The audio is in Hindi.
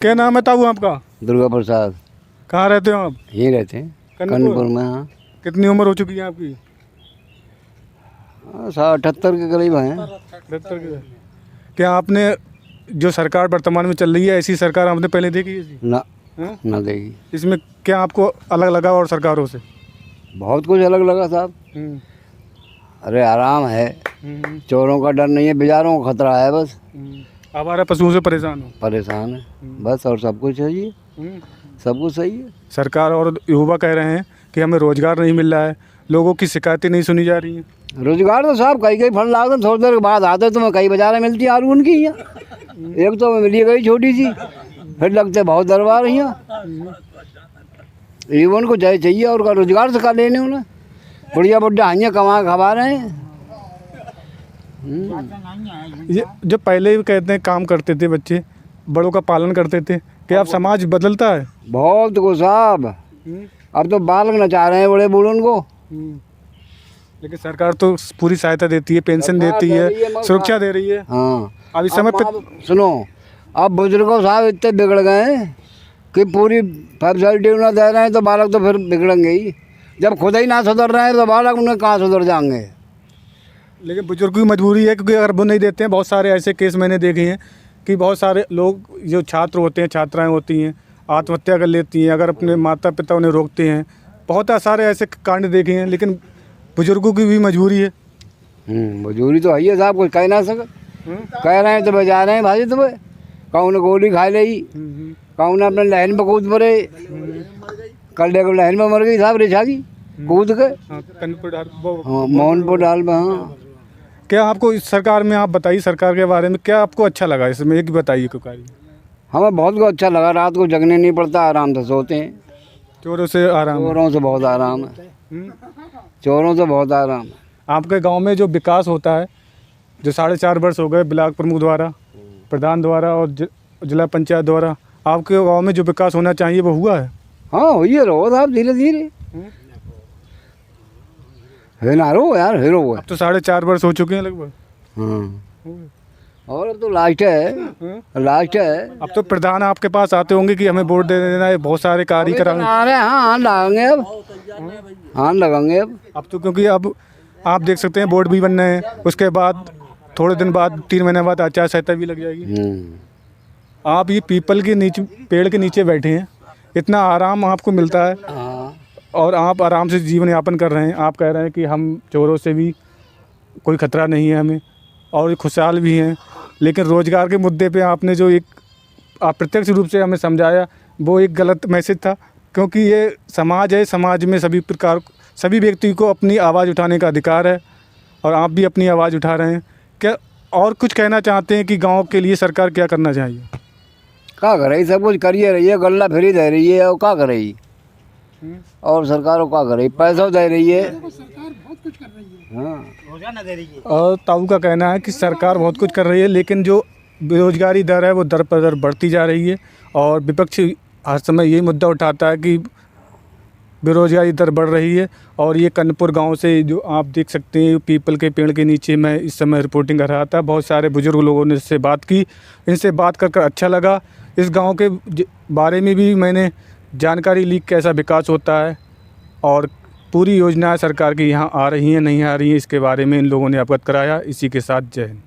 क्या नाम है ताऊ आपका? दुर्गा प्रसाद। कहाँ रहते हो आप? यहीं रहते हैं कनपुर में। हाँ, कितनी उम्र हो चुकी है आपकी? 78 के करीब हैं। 78 की। क्या आपने जो सरकार वर्तमान में चल रही है ऐसी सरकार आपने पहले देखी है? ना हाँ? ना देगी। इसमें क्या आपको अलग लगा और सरकारों से? बहुत कुछ अलग लगा साहब। अरे आराम है, चोरों का डर नहीं है, बेचारों का खतरा है बस। आवारा पशुओं से परेशान हो? परेशान है बस, और सब कुछ है जी, सब कुछ सही है। सरकार और युवा कह रहे हैं कि हमें रोजगार नहीं मिल रहा है, लोगों की शिकायतें नहीं सुनी जा रही हैं। रोजगार तो साहब कई कई फंड लागते, थोड़ी देर के बाद आते तो मैं कई बाजारें मिलती है आलू उनकी यहाँ। एक तो मिली गई छोटी सी, फिर लगते बहुत दरबार यहाँ। युवन को जय चाहिए और का रोजगार से का लेने उन्हें, बढ़िया बुढ़िया हाइयाँ कमा खवा रहे हैं। ये जो पहले भी कहते हैं काम करते थे बच्चे, बड़ों का पालन करते थे, क्या अब समाज बदलता है? बहुत को साहब, अब तो बालक नचा रहे हैं बड़े बूढ़ों को। लेकिन सरकार तो पूरी सहायता देती है, पेंशन देती है, सुरक्षा दे रही है। हाँ, अब इस समय पे सुनो, अब बुजुर्गों साहब इतने बिगड़ गए हैं कि पूरी फैसिलिटी उन्हें दे रहे हैं तो बालक तो फिर बिगड़ेंगे ही। जब खुद ही ना सुधर रहे हैं तो बालक उन्हें कहाँ सुधर जाएंगे। लेकिन बुजुर्ग की मजबूरी है, क्योंकि अगर वो नहीं देते हैं, बहुत सारे ऐसे केस मैंने देखे हैं कि बहुत सारे लोग जो छात्र होते हैं, छात्राएं होती हैं, आत्महत्या कर लेती हैं अगर अपने माता पिता उन्हें रोकते हैं। बहुत सारे ऐसे कांड देखे हैं, लेकिन बुजुर्गों की भी मजबूरी है। मजबूरी तो है ही साहब, कुछ कह ना सके। कह रहे हैं तो बजा रहे हैं भाई, तुम्हें कौन गोली खा ली, कौन अपने लहन पर कूद पड़े। कल देखो लहन में मर गई साहब रिछा की, कूद के मोहनपुर डाल में। हाँ, क्या आपको इस सरकार में, आप बताइए सरकार के बारे में क्या आपको अच्छा लगा इसमें, एक बताइए क्यों कार्य? हमें बहुत को अच्छा लगा, रात को जगने नहीं पड़ता, आराम से सोते हैं। चोरों से आराम? चोरों से बहुत आराम है, चोरों से बहुत आराम है। आपके गांव में जो विकास होता है, जो 4.5 वर्ष हो गए ब्लॉक प्रमुख द्वारा, प्रधान द्वारा और जिला पंचायत द्वारा, आपके गांव में जो विकास होना चाहिए वो हुआ है? हाँ, हो ही रहो साहब, धीरे धीरे है ना रो यार, हीरो है। अब तो 4.5 वर्ष हो चुके हैं लगभग। हाँ, और अब तो लास्ट है, लास्ट है। अब तो प्रधान आपके पास आते होंगे कि हमें वोट दे देना है, बहुत सारे कार्य कराएंगे। हाँ, लगाएंगे अब, हाँ लगाएंगे अब तो क्योंकि अब आप देख सकते हैं बोर्ड भी बन रहे हैं, उसके बाद थोड़े दिन बाद 3 महीने बाद आचार संहिता भी लग जाएगी। आप ये पीपल के नीचे, पेड़ के नीचे बैठे हैं, इतना आराम आपको मिलता है और आप आराम से जीवन यापन कर रहे हैं। आप कह रहे हैं कि हम चोरों से भी कोई खतरा नहीं है हमें और खुशहाल भी हैं, लेकिन रोज़गार के मुद्दे पे आपने जो एक अप्रत्यक्ष रूप से हमें समझाया वो एक गलत मैसेज था। क्योंकि ये समाज है, समाज में सभी व्यक्ति को अपनी आवाज़ उठाने का अधिकार है और आप भी अपनी आवाज़ उठा रहे हैं। क्या और कुछ कहना चाहते हैं कि गाँव के लिए सरकार क्या करना चाहिए? क्या कर रही, सब कुछ करिए रही है, गल्ला फ्री दे रही है और क्या कर रही, और सरकार क्या कर रही, पैसा दे रही है। सरकार बहुत कुछ कर रही है, हाँ, रोजाना दे रही है। और ताऊ का कहना है कि सरकार बहुत कुछ कर रही है, लेकिन जो बेरोजगारी दर है वो दर पर दर बढ़ती जा रही है और विपक्ष हर समय यही मुद्दा उठाता है कि बेरोजगारी दर बढ़ रही है। और ये कनपुर गांव से जो आप देख सकते हैं, पीपल के पेड़ के नीचे मैं इस समय रिपोर्टिंग कर रहा था। बहुत सारे बुजुर्ग लोगों ने इससे बात की, इनसे बात कर अच्छा लगा। इस गांव के बारे में भी मैंने जानकारी ली, कैसा विकास होता है और पूरी योजनाएं सरकार की यहाँ आ रही हैं नहीं आ रही हैं, इसके बारे में इन लोगों ने अवगत कराया। इसी के साथ जय हिंद।